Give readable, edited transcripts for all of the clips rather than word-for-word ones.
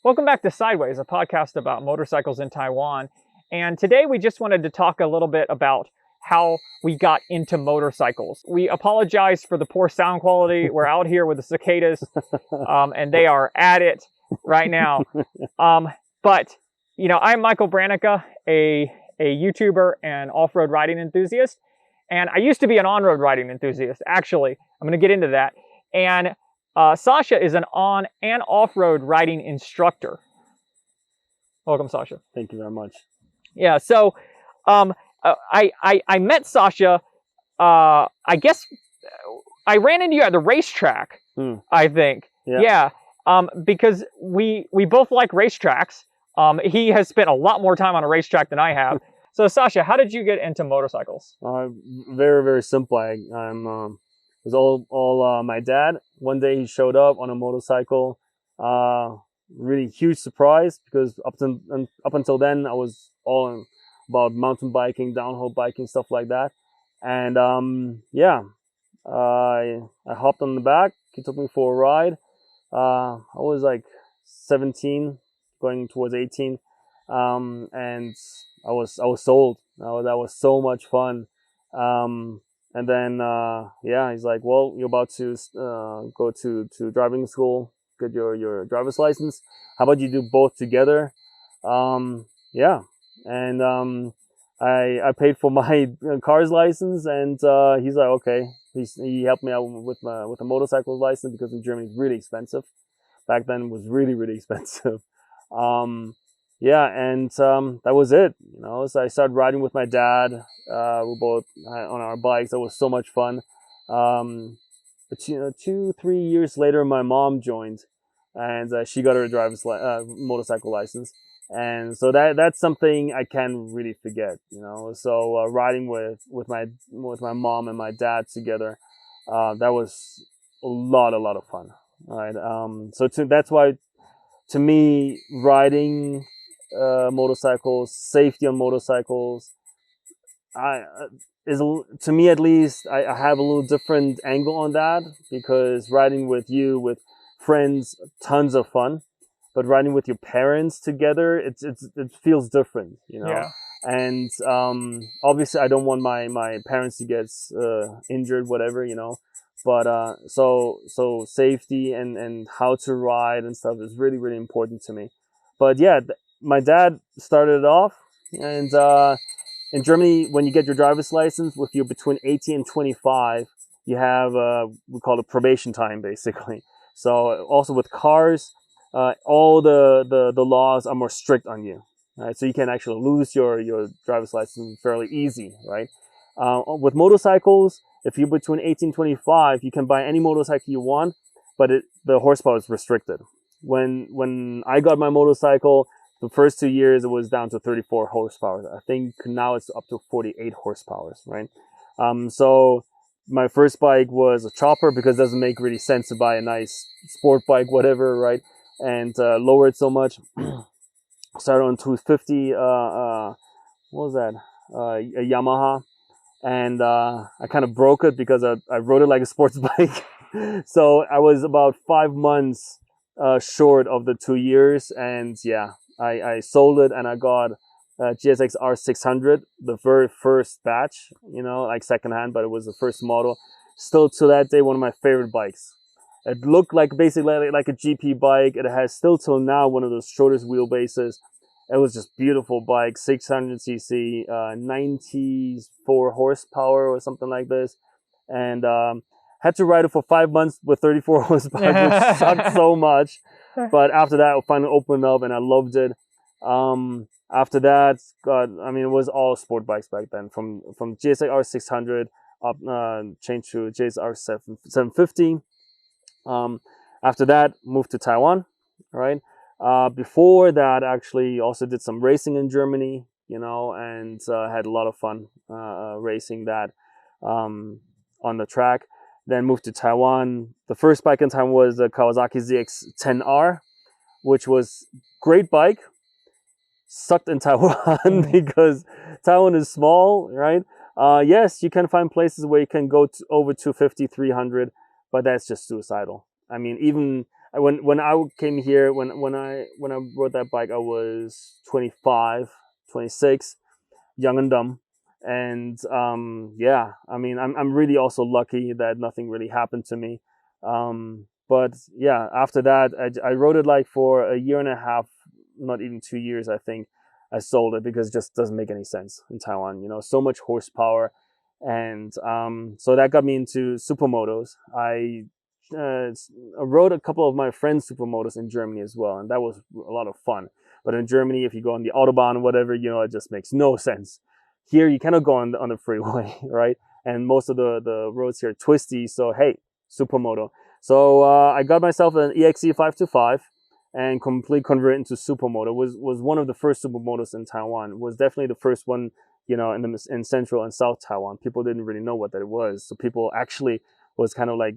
Welcome back to Sideways, a podcast about motorcycles in Taiwan. And today we just wanted to talk a little bit about how we got into motorcycles. We apologize for the poor sound quality. We're out here with the cicadas, and they are at it right now. But, you know, I'm Michael Branica, a YouTuber and off-road riding enthusiast. And I used to be an on-road riding enthusiast, actually. I'm going to get into that. And Sasha is an on and off-road riding instructor. Welcome, Sasha. Thank you very much. Yeah, so I met Sasha, I guess I ran into you at the racetrack, I think. Yeah. Because we both like racetracks. He has spent a lot more time on a racetrack than I have. So Sasha, how did you get into motorcycles? Very, very simple. It was all my dad. One day he showed up on a motorcycle. Really huge surprise, because up until then I was all about mountain biking, downhill biking, stuff like that. And I hopped on the back. He took me for a ride. I was like 17, going towards 18, and I was sold. That was so much fun. And then, he's like, well, you're about to go to driving school, get your driver's license. How about you do both together? And I paid for my car's license, and he's like, okay. He helped me out with a motorcycle license, because in Germany it's really expensive. Back then it was really, really expensive. That was it. You know, so I started riding with my dad. We both on our bikes. That was so much fun. But 2-3 years later, my mom joined, and she got her driver's motorcycle license. And so that's something I can't really forget. You know, so riding with my mom and my dad together, that was a lot of fun. All right. That's why, to me, riding motorcycles, safety on motorcycles, to me at least, I have a little different angle on that, because riding with friends, tons of fun, but riding with your parents together, it feels different, you know. Yeah. And obviously I don't want my parents to get injured, whatever, you know. But so safety and how to ride and stuff is really, really important to me. But yeah, my dad started it off, and in Germany, when you get your driver's license, if you're between 18 and 25, you have we call it probation time, basically. So also with cars, all the laws are more strict on you, right? So you can actually lose your driver's license fairly easy, right? With motorcycles, if you're between 18 and 25, you can buy any motorcycle you want, but the horsepower is restricted. When I got my motorcycle, the first 2 years it was down to 34 horsepower. I think now it's up to 48 horsepower, right? So my first bike was a chopper, because it doesn't make really sense to buy a nice sport bike, whatever, right? And lower it so much. Started on 250, what was that? A Yamaha. And I kind of broke it, because I rode it like a sports bike. So I was about 5 months short of the 2 years, and yeah, I sold it, and I got GSX R600, the very first batch, you know, like secondhand, but it was the first model. Still to that day, one of my favorite bikes. It looked basically like a GP bike. It has still till now one of those shortest wheelbases. It was just beautiful bike, 600cc, 94 horsepower or something like this. And had to ride it for 5 months with 34 horsepower, which sucked so much. But after that, I finally opened up, and I loved it. After that, it was all sport bikes back then. From GSX R600 up, changed to GSX R750. After that, moved to Taiwan, right? Before that, actually also did some racing in Germany, you know, and had a lot of fun racing that on the track. Then moved to Taiwan. The first bike in Taiwan was the Kawasaki ZX-10R, which was great bike. Sucked in Taiwan because Taiwan is small, right? Yes, you can find places where you can go over 250, 300, but that's just suicidal. I mean, even when I came here, when I rode that bike, I was 25, 26, young and dumb. And yeah, I mean, I'm really also lucky that nothing really happened to me. But yeah, after that, I rode it like for a year and a half, not even 2 years, I think. I sold it because it just doesn't make any sense in Taiwan. You know, so much horsepower, and so that got me into supermotos. I rode a couple of my friends' supermotos in Germany as well, and that was a lot of fun. But in Germany, if you go on the Autobahn or whatever, you know, it just makes no sense. Here, you cannot go on the freeway, right? And most of the roads here are twisty, so hey, supermoto. So I got myself an EXE 525 and completely converted into supermoto. Was one of the first supermotos in Taiwan. Was definitely the first one, you know, in central and south Taiwan. People didn't really know what that was, so people actually was kind of like,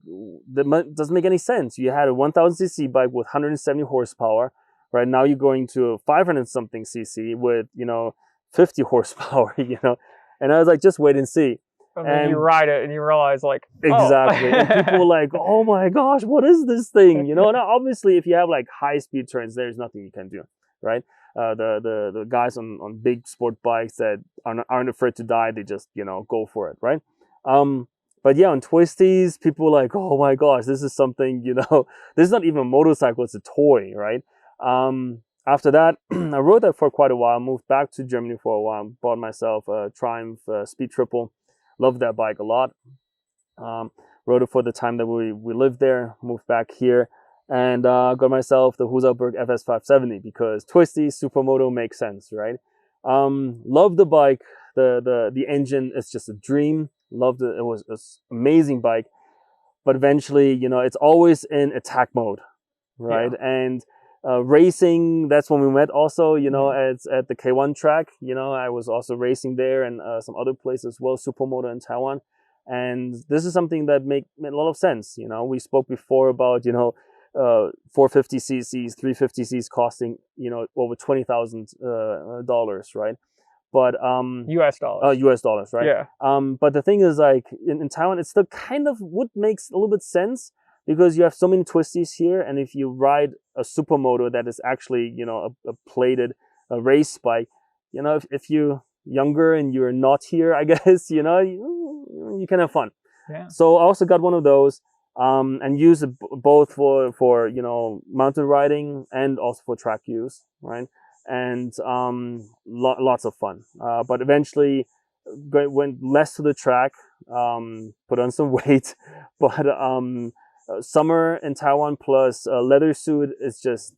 that doesn't make any sense. You had a 1000cc bike with 170 horsepower, right? Now you're going to a 500 something cc with, you know, 50 horsepower, you know. And I was like, just wait and see. And then you ride it and you realize, like, exactly. And people were like, oh my gosh, what is this thing? You know, now obviously if you have like high speed turns, there's nothing you can do, right? The guys on big sport bikes that aren't afraid to die, they just, you know, go for it, right? But yeah, on twisties, people were like, oh my gosh, this is something, you know, this is not even a motorcycle, it's a toy, right? After that, I rode that for quite a while, moved back to Germany for a while, bought myself a Triumph Speed Triple. Loved that bike a lot. Rode it for the time that we lived there, moved back here, and got myself the Husaberg FS 570 because twisty supermoto makes sense, right? Love the bike. The engine is just a dream. Loved it. It was an amazing bike. But eventually, you know, it's always in attack mode, right? Yeah. And racing, that's when we met also, you know, at the K1 track. You know, I was also racing there and some other places as well, Supermoto in Taiwan. And this is something that made a lot of sense. You know, we spoke before about, you know, 450 cc's, 350 cc's costing, you know, over $20,000, right? But US dollars. US dollars, right? Yeah. But the thing is, like in Taiwan, it still kind of would makes a little bit sense because you have so many twisties here, and if you ride a supermoto that is actually, you know, a plated race bike, you know, if you're younger and you're not here, I guess, you know, you can have fun. Yeah. So I also got one of those and use it both for you know, mountain riding and also for track use, right? And lots of fun. But eventually went less to the track, put on some weight, but summer in Taiwan plus leather suit is just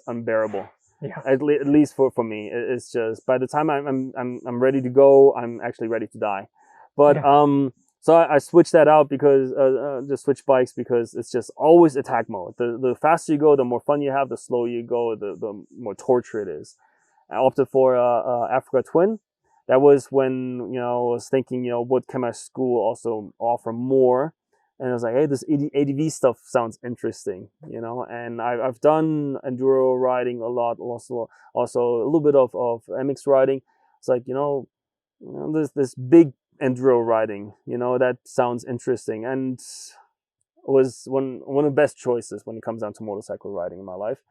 unbearable. Yeah. At least for me, it's just by the time I'm ready to go, I'm actually ready to die. But yeah. So I switched that out because just switch bikes because it's just always attack mode. The faster you go, the more fun you have. The slower you go, the more torture it is. I opted for Africa Twin. That was when, you know, I was thinking, you know, what can my school also offer more? And I was like, hey, this ADV stuff sounds interesting, you know. And I've done enduro riding a lot, also a little bit of MX riding. It's like, you know, this big enduro riding, you know, that sounds interesting, and was one of the best choices when it comes down to motorcycle riding in my life.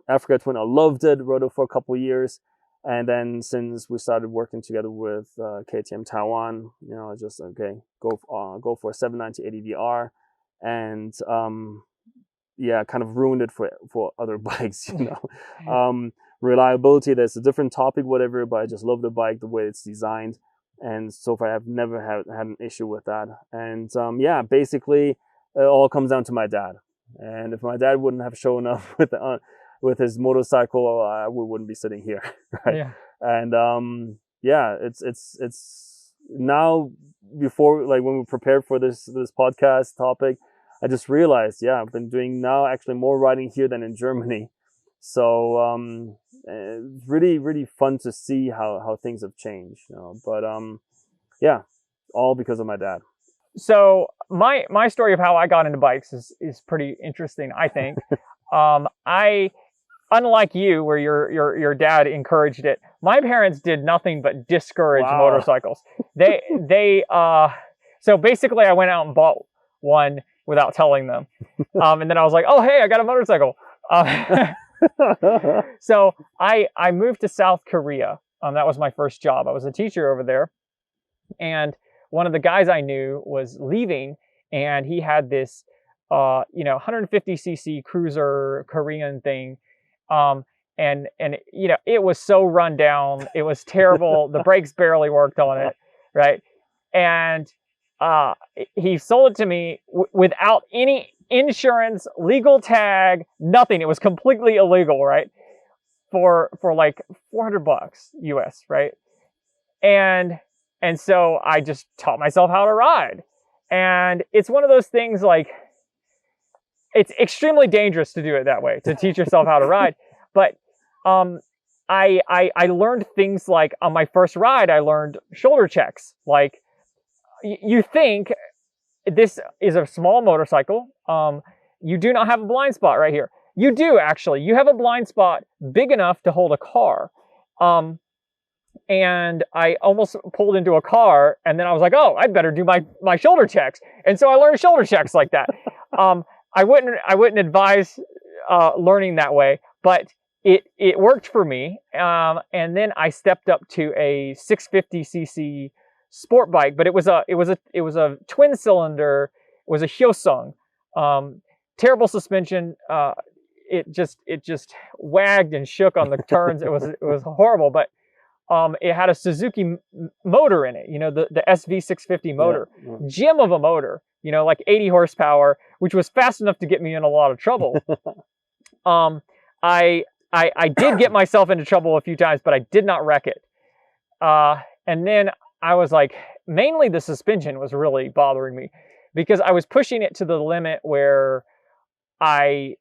Africa Twin, I loved it, rode it for a couple of years, and then since we started working together with KTM Taiwan, you know, just okay, go for a 790 ADVR, and yeah, kind of ruined it for other bikes, you know. Reliability, that's a different topic, whatever, but I just love the bike, the way it's designed. And so far, I've never had an issue with that. And yeah, basically, it all comes down to my dad. And if my dad wouldn't have shown up with his motorcycle, we wouldn't be sitting here, right? Yeah. And yeah, it's now, before, like when we prepared for this podcast topic, I just realized, yeah, I've been doing now actually more riding here than in Germany. So it's really fun to see how things have changed, you know. But yeah, all because of my dad. So my story of how I got into bikes is pretty interesting, I think. I, unlike you, where your dad encouraged it, my parents did nothing but discourage motorcycles. They so basically I went out and bought one without telling them. And then I was like, oh, hey, I got a motorcycle. So I moved to South Korea. That was my first job. I was a teacher over there. And one of the guys I knew was leaving, and he had this, 150cc cruiser Korean thing. And it was so run down. It was terrible. The brakes barely worked on it. Right. And he sold it to me without any insurance, legal tag, nothing. It was completely illegal, right? For like $400 US, right? And so I just taught myself how to ride. And it's one of those things, like, it's extremely dangerous to do it that way, to teach yourself how to ride. But I learned things like, on my first ride, I learned shoulder checks. Like, you think this is a small motorcycle. You do not have a blind spot right here. You do, actually. You have a blind spot big enough to hold a car. And I almost pulled into a car, and then I was like, oh, I'd better do my shoulder checks. And so I learned shoulder checks like that. I wouldn't advise learning that way, but it worked for me. And then I stepped up to a 650cc sport bike, but it was a twin cylinder. It was a Hyosung. Terrible suspension. It just wagged and shook on the turns. It was horrible, but it had a Suzuki motor in it. The SV650 motor. Yeah. Gem of a motor. Like 80 horsepower, which was fast enough to get me in a lot of trouble. I did get myself into trouble a few times, but I did not wreck it. And then I was like, mainly the suspension was really bothering me, because I was pushing it to the limit where the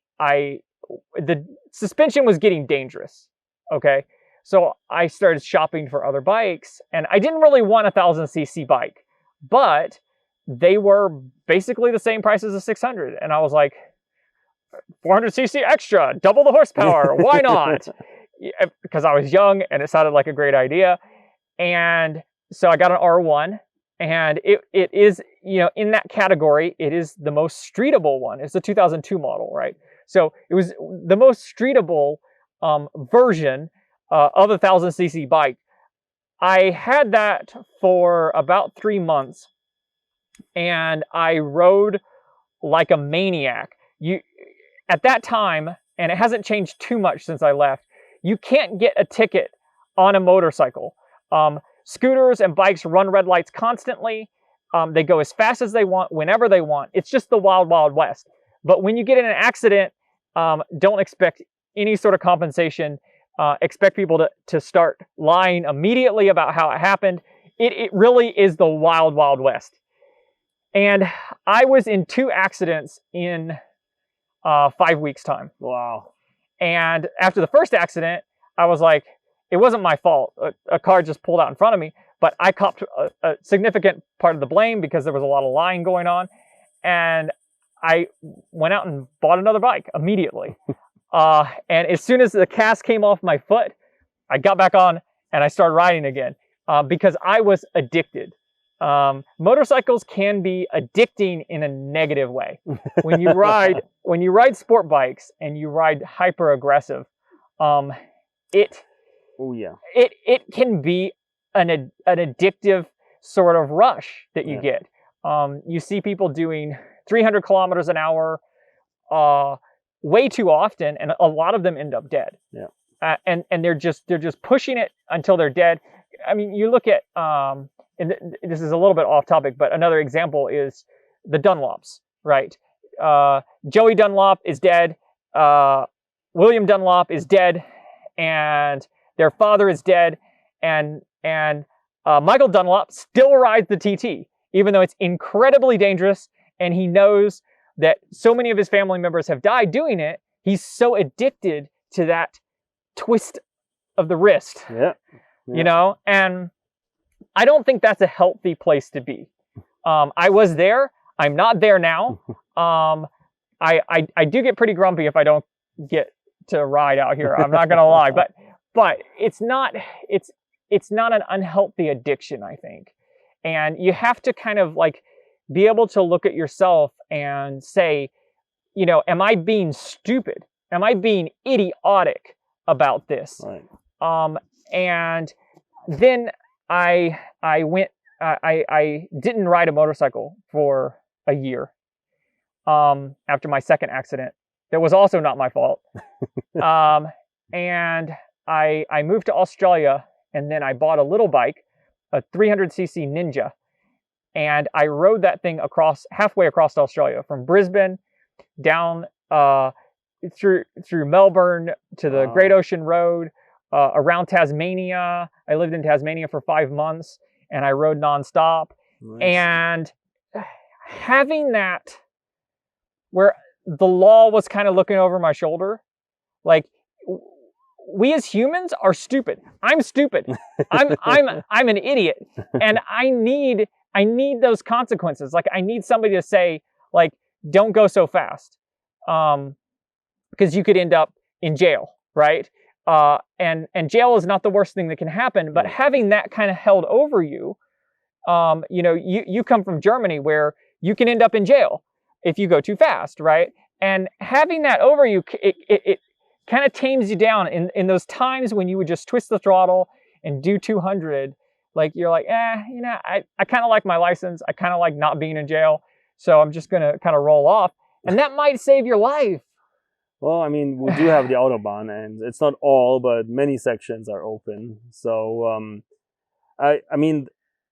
suspension was getting dangerous. Okay. So I started shopping for other bikes, and I didn't really want a 1000cc bike, but they were basically the same price as a 600. And I was like, 400cc extra, double the horsepower. Why not? Because I was young and it sounded like a great idea. And so I got an R1, and it is, in that category, it is the most streetable one. It's the 2002 model, right? So it was the most streetable version of a 1000cc bike. I had that for about 3 months, and I rode like a maniac. At that time, and it hasn't changed too much since I left, you can't get a ticket on a motorcycle. Scooters and bikes run red lights constantly. They go as fast as they want, whenever they want. It's just the wild, wild west. But when you get in an accident, don't expect any sort of compensation. Expect people to start lying immediately about how it happened. It really is the wild, wild west. And I was in 2 accidents in 5 weeks' time. Wow. And after the first accident, I was like, it wasn't my fault. A car just pulled out in front of me, but I copped a significant part of the blame because there was a lot of lying going on. And I went out and bought another bike immediately. And as soon as the cast came off my foot, I got back on and I started riding again because I was addicted. Motorcycles can be addicting in a negative way. When you ride sport bikes and you ride hyper aggressive, it can be an addictive sort of rush that you get. You see people doing 300 kilometers an hour way too often, and a lot of them end up dead. Yeah. And they're just pushing it until they're dead. I mean, you look at and this is a little bit off topic, but another example is the Dunlops, right? Joey Dunlop is dead. William Dunlop is dead, and their father is dead, and Michael Dunlop still rides the TT, even though it's incredibly dangerous, and he knows that so many of his family members have died doing it. He's so addicted to that twist of the wrist, and I don't think that's a healthy place to be. I was there. I'm not there now. I do get pretty grumpy if I don't get to ride out here. I'm not gonna lie, but it's not an unhealthy addiction, I think. And you have to kind of like be able to look at yourself and say, you know, am I being stupid? Am I being idiotic about this? Right. And then I didn't ride a motorcycle for a year after my second accident. That was also not my fault. And I moved to Australia, and then I bought a little bike, a 300cc Ninja, and I rode that thing halfway across Australia, from Brisbane down through Melbourne to the Great Ocean Road, around Tasmania. I lived in Tasmania for 5 months, and I rode nonstop. Nice. And having that, where the law was kind of looking over my shoulder, like, we as humans are stupid. I'm stupid. I'm an idiot, and I need those consequences. Like, I need somebody to say, like, don't go so fast, because you could end up in jail, right? And jail is not the worst thing that can happen, but having that kind of held over you, you know, you come from Germany, where you can end up in jail if you go too fast, right? And having that over you, it kind of tames you down in those times when you would just twist the throttle and do 200. Like, you're like, you know, I kind of like my license. I kind of like not being in jail. So I'm just going to kind of roll off. And that might save your life. Well, I mean, we do have the Autobahn, and it's not all, but many sections are open. So, I mean,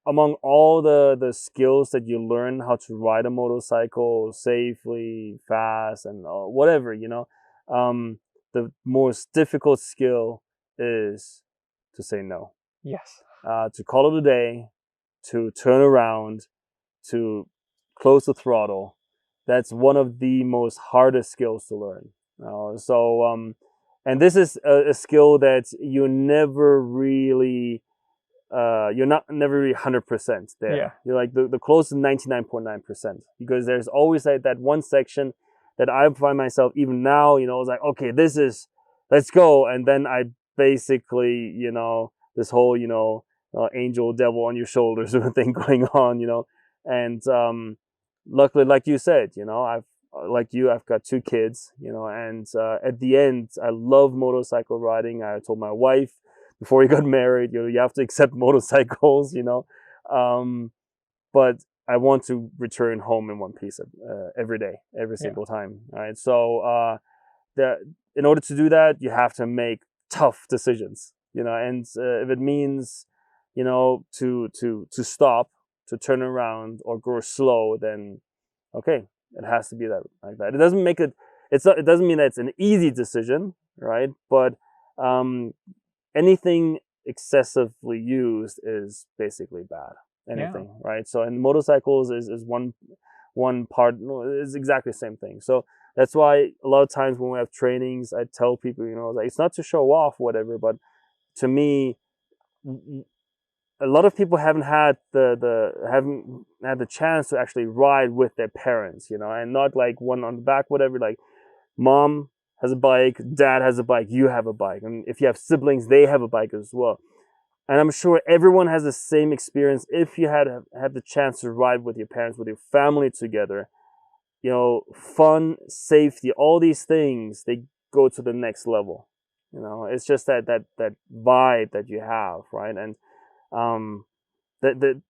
among all the skills that you learn how to ride a motorcycle safely, fast, and whatever, you know, the most difficult skill is to say no. Yes. To call it a day, to turn around, to close the throttle. That's one of the most hardest skills to learn. And this is a skill that you never really, you're never really 100% there. Yeah. You're like the close to 99.9%, because there's always that one section that I find myself, even now, you know, it's like, okay, let's go. And then I basically, you know, this whole, you know, angel devil on your shoulders sort of thing going on, you know. And luckily, like you said, you know, I've got 2 kids, you know, and at the end, I love motorcycle riding. I told my wife before we got married, you know, you have to accept motorcycles, you know. But I want to return home in one piece every day, every single time. All right. So in order to do that, you have to make tough decisions, you know, and if it means, you know, to stop, to turn around, or go slow, then okay, it has to be like that. It doesn't make it. It doesn't mean that it's an easy decision, right? But anything excessively used is basically bad. Anything, right? So, and motorcycles is one part, is exactly the same thing. So that's why a lot of times when we have trainings, I tell people, you know, like, it's not to show off, whatever, but to me, a lot of people haven't had the chance to actually ride with their parents, you know, and not like one on the back, whatever. Like, mom has a bike, dad has a bike, you have a bike, and if you have siblings, they have a bike as well. And I'm sure everyone has the same experience. If you had the chance to ride with your parents, with your family together, you know, fun, safety, all these things, they go to the next level. You know, it's just that vibe that you have, right? And that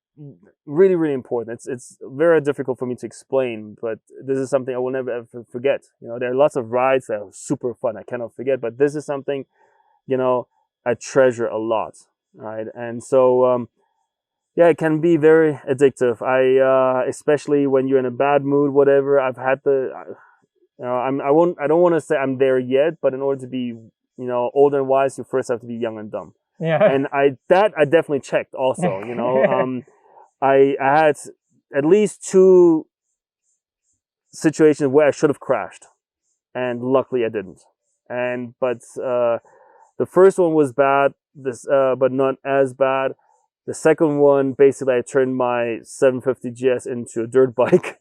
really, really important. It's very difficult for me to explain, but this is something I will never ever forget. You know, there are lots of rides that are super fun, I cannot forget, but this is something, you know, I treasure a lot. Right. And so, yeah, it can be very addictive. Especially when you're in a bad mood, whatever. I've had you know, I don't want to say I'm there yet, but in order to be, you know, old and wise, you first have to be young and dumb. Yeah. And I definitely checked also, you know. I had at least 2 situations where I should have crashed, and luckily I didn't. But the first one was bad, but not as bad. The second one, basically, I turned my 750 GS into a dirt bike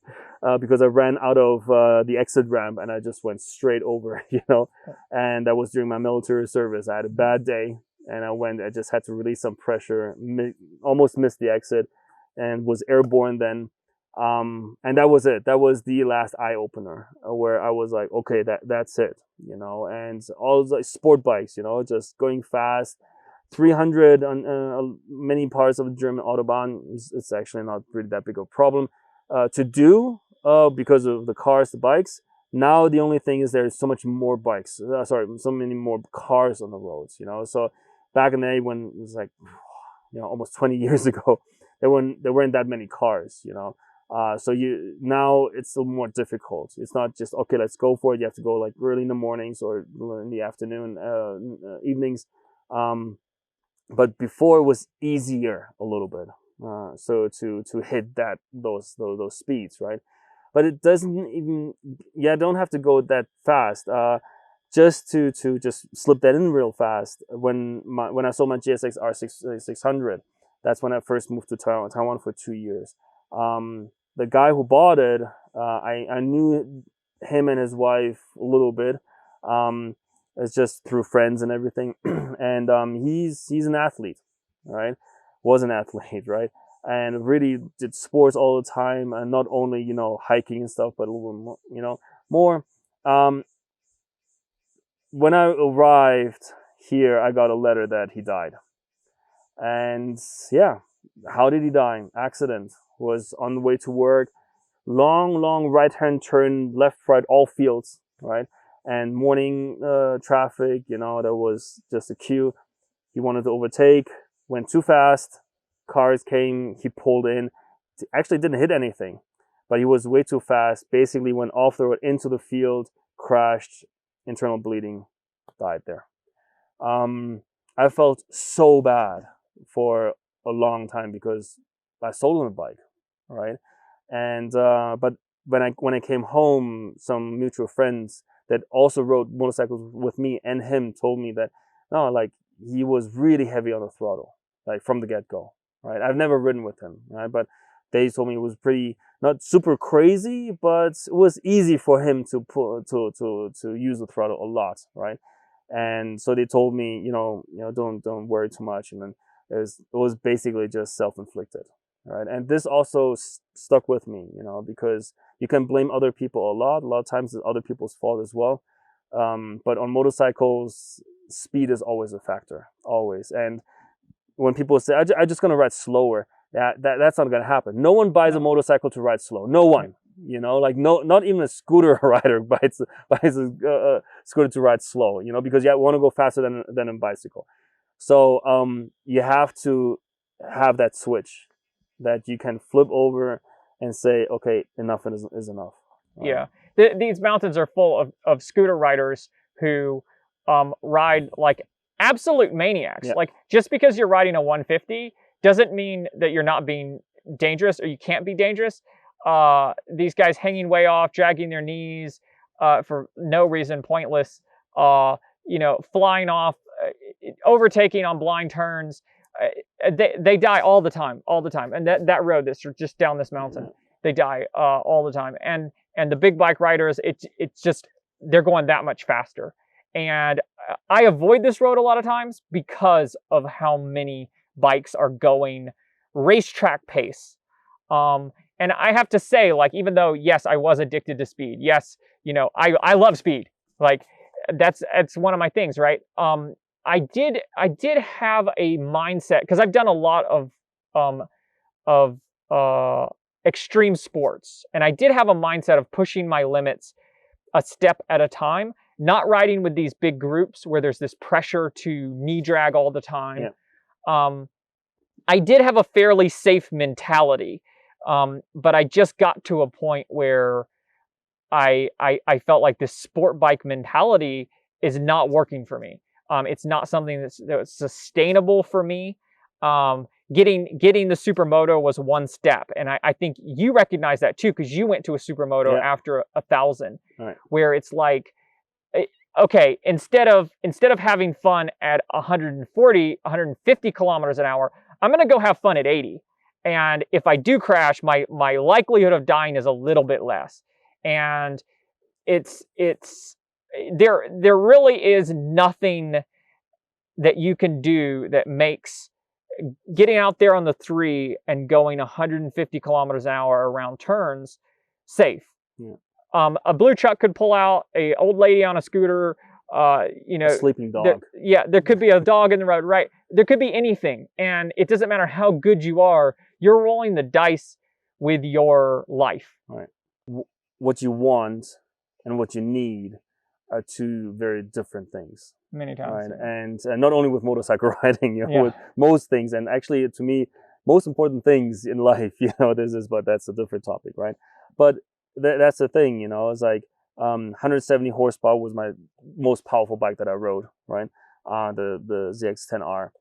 because I ran out of the exit ramp, and I just went straight over, you know. And that was during my military service. I had a bad day, and I just had to release some pressure, almost missed the exit, and was airborne then. And that was it. That was the last eye opener where I was like, okay, that's it, and all the sport bikes, just going fast. 300 on many parts of the German Autobahn, it's actually not really that big of a problem to do because of the cars, the bikes. Now the only thing is there's so much more bikes. So many more cars on the roads. So back in the day when it was like, almost 20 years ago, there weren't that many cars. So now it's a little more difficult. It's not just okay, let's go for it. You have to go like early in the mornings or in the afternoon, evenings. But before it was easier a little bit. So to hit those speeds, right? But it doesn't even, don't have to go that fast. Just to just slip that in real fast. When I sold my GSX R600, that's when I first moved to Taiwan for 2 years. The guy who bought it, I knew him and his wife a little bit. It's just through friends and everything. And he's an athlete, right? Was an athlete, right? And really did sports all the time, and not only hiking and stuff, but a little more. When I arrived here, I got a letter that he died. And yeah, how did he die? Accident. Was on the way to work. Long right-hand turn, left, right, all fields, right? And morning traffic, there was just a queue. He wanted to overtake, went too fast. Cars came, he pulled in. Actually didn't hit anything, but he was way too fast. Basically went off the road into the field, crashed, internal bleeding, died there. I felt so bad for a long time because I sold him a bike, right? And but when I came home, some mutual friends that also rode motorcycles with me and him told me that no, like he was really heavy on the throttle, like from the get-go, right? I've never ridden with him, right? But they told me it was pretty, not super crazy, but it was easy for him to use the throttle a lot, right? And so they told me, don't worry too much. And then it was basically just self-inflicted, right? And this also stuck with me, because you can blame other people a lot. A lot of times it's other people's fault as well. But on motorcycles, speed is always a factor, always. And when people say, I'm just going to ride slower, that's not going to happen. No one buys a motorcycle to ride slow. No one. Like not even a scooter rider buys a scooter to ride slow, because you want to go faster than a bicycle. So you have to have that switch that you can flip over and say, okay, enough is enough. Yeah, these mountains are full of scooter riders who ride like absolute maniacs. Yeah. Like just because you're riding a 150 doesn't mean that you're not being dangerous or you can't be dangerous. These guys hanging way off, dragging their knees for no reason, pointless, flying off, overtaking on blind turns. They die all the time. And that road that's just down this mountain, they die all the time. And the big bike riders, it's just, they're going that much faster. And I avoid this road a lot of times because of how many bikes are going racetrack pace. And I have to say, like, even though, yes, I was addicted to speed. Yes, I love speed. Like, that's one of my things, right? I did have a mindset, because I've done a lot of extreme sports, and I did have a mindset of pushing my limits a step at a time, not riding with these big groups where there's this pressure to knee drag all the time. Yeah. I did have a fairly safe mentality, but I just got to a point where I felt like this sport bike mentality is not working for me. It's not something that's sustainable for me. Getting the Supermoto was one step, and I think you recognize that too, because you went to a Supermoto after 1,000, right, where it's like, okay, instead of having fun at 140, 150 kilometers an hour, I'm going to go have fun at 80. And if I do crash, my likelihood of dying is a little bit less. And there really is nothing that you can do that makes getting out there on the 3 and going 150 kilometers an hour around turns, safe. Yeah. A blue truck could pull out, a old lady on a scooter, you know, A sleeping dog. There could be a dog in the road, right? There could be anything, and it doesn't matter how good you are. You're rolling the dice with your life. Right. What you want and what you need are two very different things. Many times. Right. Yeah. And not only with motorcycle riding, you know, Yeah. with most things, and actually to me, most important things in life, you know, but that's a different topic, right? But that's the thing, you know, it's like 170 horsepower was my most powerful bike that I rode, right? The ZX-10R.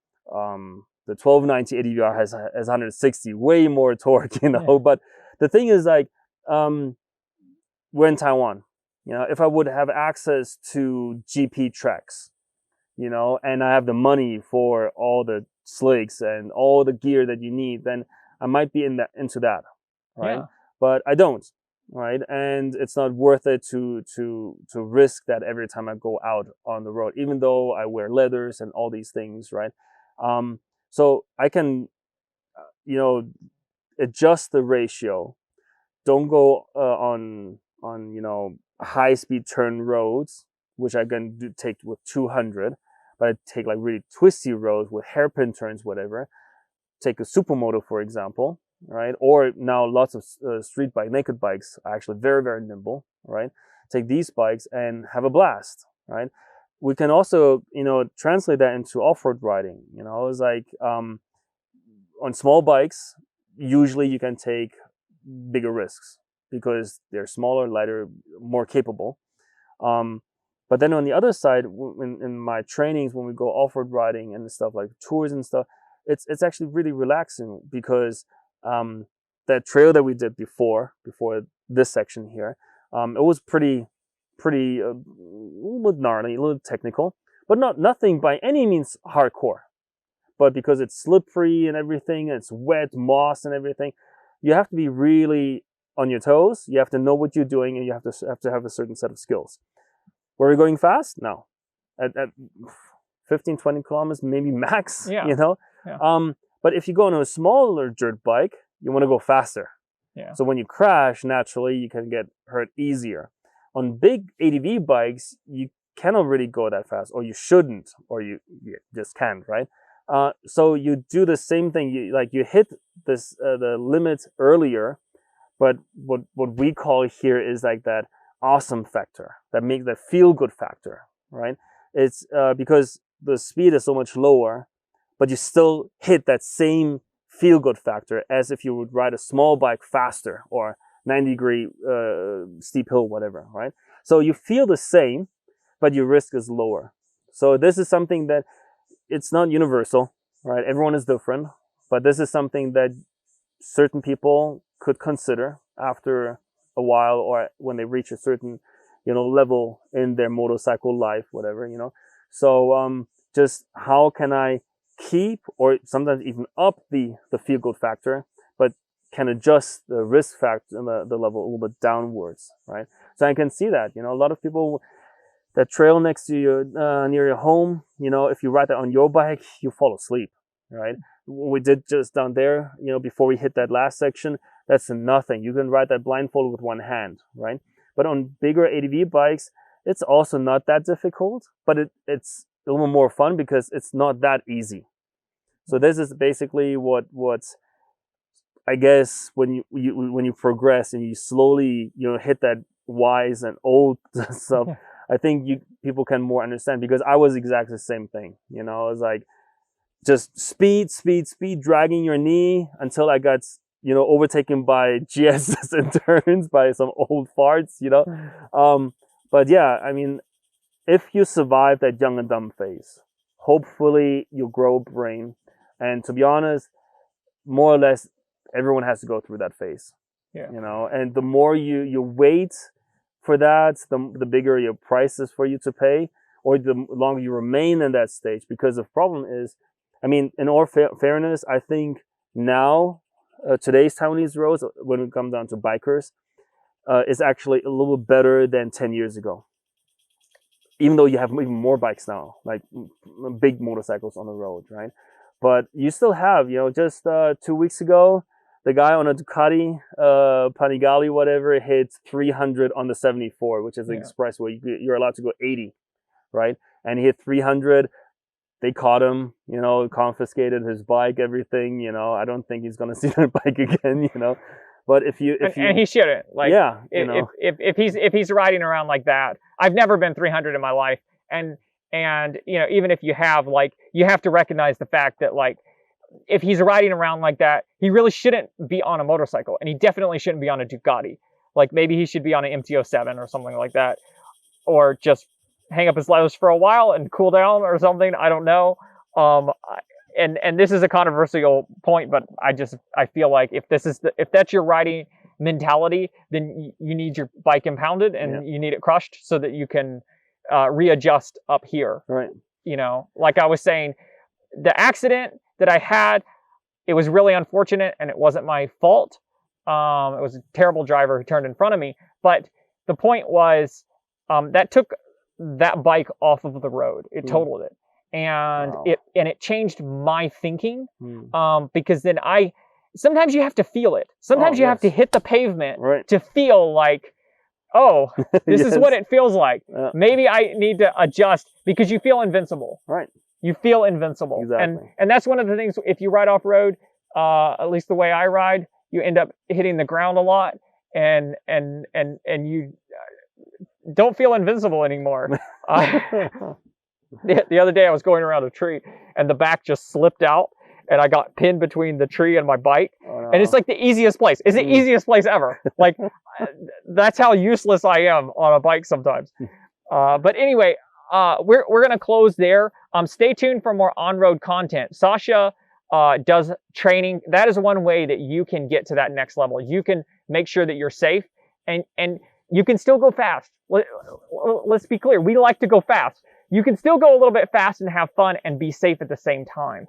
The 1290 ADVR has 160, way more torque, you know. Yeah. But the thing is, like, we're in Taiwan. You know, if I would have access to GP tracks, you know, and I have the money for all the slicks and all the gear that you need, then I might be into that, right? Yeah. But I don't, right? And it's not worth it to risk that every time I go out on the road, even though I wear leathers and all these things, right? So I can, you know, adjust the ratio. Don't go on you know, high speed turn roads, which I can take with 200, but I take like really twisty roads with hairpin turns, whatever. Take a Supermoto, for example, right? Or now lots of street bike, naked bikes are actually very, very nimble, right? Take these bikes and have a blast, right? We can also, you know, translate that into off-road riding. You know, it's like on small bikes, usually you can take bigger risks because they're smaller, lighter, more capable. But then on the other side, in my trainings, when we go off-road riding and stuff like tours and stuff, it's actually really relaxing because that trail that we did before this section here, it was pretty a little bit gnarly, a little technical, but nothing by any means hardcore. But because it's slippery and everything, and it's wet, moss and everything, you have to be really on your toes. You have to know what you're doing, and you have to have a certain set of skills. Were we going fast? No. At 15, 20 kilometers, maybe max, Yeah. you know? Yeah. But if you go on a smaller dirt bike, you want to go faster. Yeah. So when you crash, naturally, you can get hurt easier. On big ADV bikes, you cannot really go that fast, or you shouldn't, or you just can't, right? So you do the same thing. You hit this the limit earlier, but what we call here is like that awesome factor, that makes that feel good factor, right? It's because the speed is so much lower, but you still hit that same feel good factor as if you would ride a small bike faster or 90-degree steep hill, whatever, right? So you feel the same, but your risk is lower. So this is something that it's not universal, right? Everyone is different, but this is something that certain people could consider after a while, or when they reach a certain, you know, level in their motorcycle life, whatever, you know. So just how can I keep, or sometimes even up the feel good factor, but can adjust the risk factor and the level a little bit downwards, right? So I can see that, you know, a lot of people, that trail next to your near your home, you know, if you ride that on your bike, you fall asleep, right? What we did just down there, you know, before we hit that last section, that's nothing. You can ride that blindfolded with one hand, right? But on bigger ADV bikes, it's also not that difficult, but it's a little more fun because it's not that easy. So this is basically what I guess when you progress and you slowly, you know, hit that wise and old stuff, I think people can more understand, because I was exactly the same thing. You know, it's like just speed, dragging your knee until I got, you know, overtaken by GSs and turns by some old farts, you know. But yeah, I mean, if you survive that young and dumb phase, hopefully you'll grow a brain. And to be honest, more or less, everyone has to go through that phase. Yeah. You know, and the more you wait for that, the bigger your price is for you to pay, or the longer you remain in that stage. Because the problem is, I mean, in all fairness, I think now, today's Taiwanese roads, when it comes down to bikers, is actually a little better than 10 years ago. Even though you have even more bikes now, like big motorcycles on the road, right? But you still have, just 2 weeks ago, the guy on a Ducati, Panigale, whatever, hit 300 on the 74, which is the expressway. You're allowed to go 80, right? And he hit 300. They caught him, confiscated his bike, everything. I don't think he's gonna see that bike again, But if you and he shouldn't. Like, yeah, if he's riding around like that, I've never been 300 in my life, and even if you have, like, you have to recognize the fact that, like, if he's riding around like that, he really shouldn't be on a motorcycle, and he definitely shouldn't be on a Ducati. Like, maybe he should be on an MT-07 or something like that, or just hang up his leathers for a while and cool down or something. I don't know. And this is a controversial point, but I feel like if that's your riding mentality, then you need your bike impounded and you need it crushed so that you can readjust up here. Right. Like I was saying, the accident that I had, it was really unfortunate and it wasn't my fault. It was a terrible driver who turned in front of me. But the point was, that took that bike off of the road. It totaled it. And it changed my thinking, because then sometimes you have to feel it. Sometimes you have to hit the pavement to feel like, oh, this is what it feels like. Maybe I need to adjust, because you feel invincible. Right. You feel invincible. Exactly. And that's one of the things, if you ride off road, at least the way I ride, you end up hitting the ground a lot, and you don't feel invincible anymore. The other day I was going around a tree and the back just slipped out and I got pinned between the tree and my bike. Oh, no. And it's like the easiest place. It's the easiest place ever. Like, that's how useless I am on a bike sometimes. But anyway, we're going to close there. Stay tuned for more on-road content. Sasha does training. That is one way that you can get to that next level. You can make sure that you're safe, and you can still go fast. Let's be clear. We like to go fast. You can still go a little bit fast and have fun and be safe at the same time.